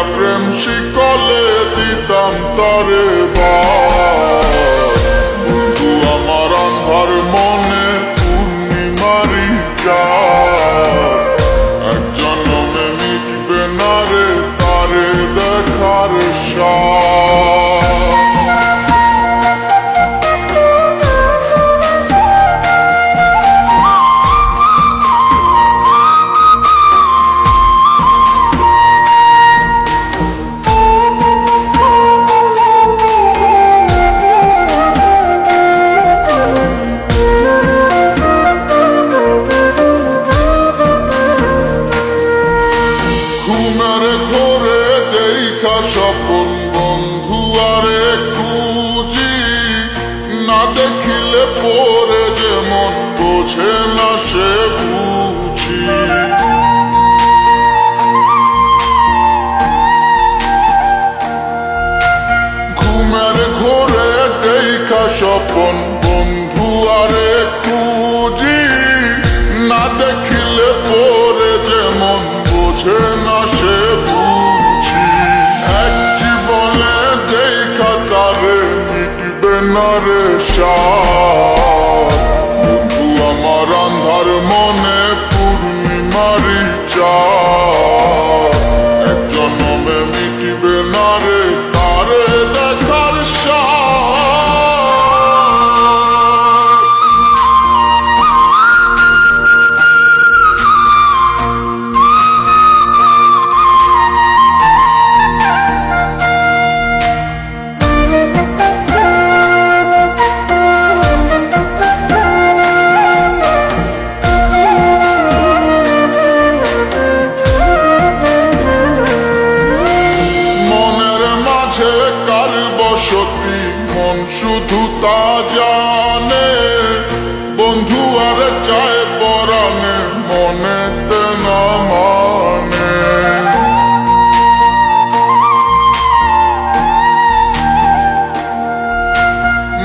কইরা প্রেম শিকলে দিতাম তারে বন্ধু আমার আন্ধার মনে পূর্ণিমারি চাঁদ, এক জন্মে মিটবে না রে তারে দেখার স্বাদ। ঘুমের ঘোরে দেখা স্বপন বন্ধু আরে খুঁজি, না দেখিলে পরে যেমন বোঝে না সে বুঝি। ঘুমের ঘোরে দেখা স্বপন বন্ধু আরে খুঁজি, না দেখিলে পরে যেমন বোঝে না সে বুঝি। এক জীবনে দেখা তারে মিটবে না রে স্বাদ, বন্ধু আমার আন্ধার মনে পূর্ণিমারি চাঁদ, এক জন্মে মিটবে না রে তারে দেখার স্বাদ। কার বসতি মন শুধু তা জানে, বন্ধু আর চায় পরাণে মনেতে না মানে।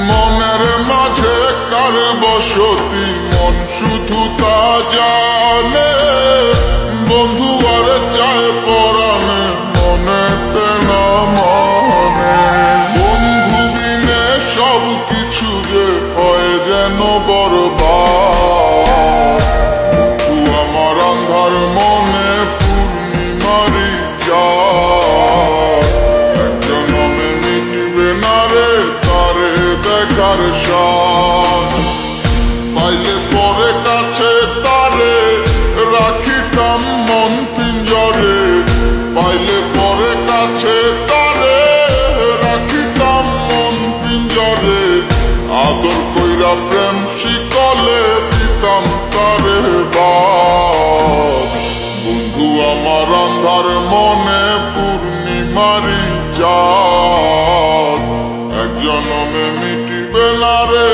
মনের মাঝে কার বসতি মন শুধু তা জানে, বন্ধু আর চায় পরাণে মনেতে না মানে। বন্ধু বিনে সব কিছু যে হয় যেন বরবাদ, বন্ধু আমার আন্ধার মনে পূর্ণিমারি চাঁদ, এক জন্মে মিটবে না রে তারে দেখার স্বাদ। পাইলে পরে কাছে তারে রাখিতাম মন পিঞ্জরে, পাইলে পরে কাছে তারে রাখিতাম মন পিঞ্জরে, আদর কইরা প্রেম শিকলে দিতাম তারে বাদ, বন্ধু আমার আন্ধার মনে পূর্ণিমারি চাঁদ, এক জন্মে মিটিবে না রে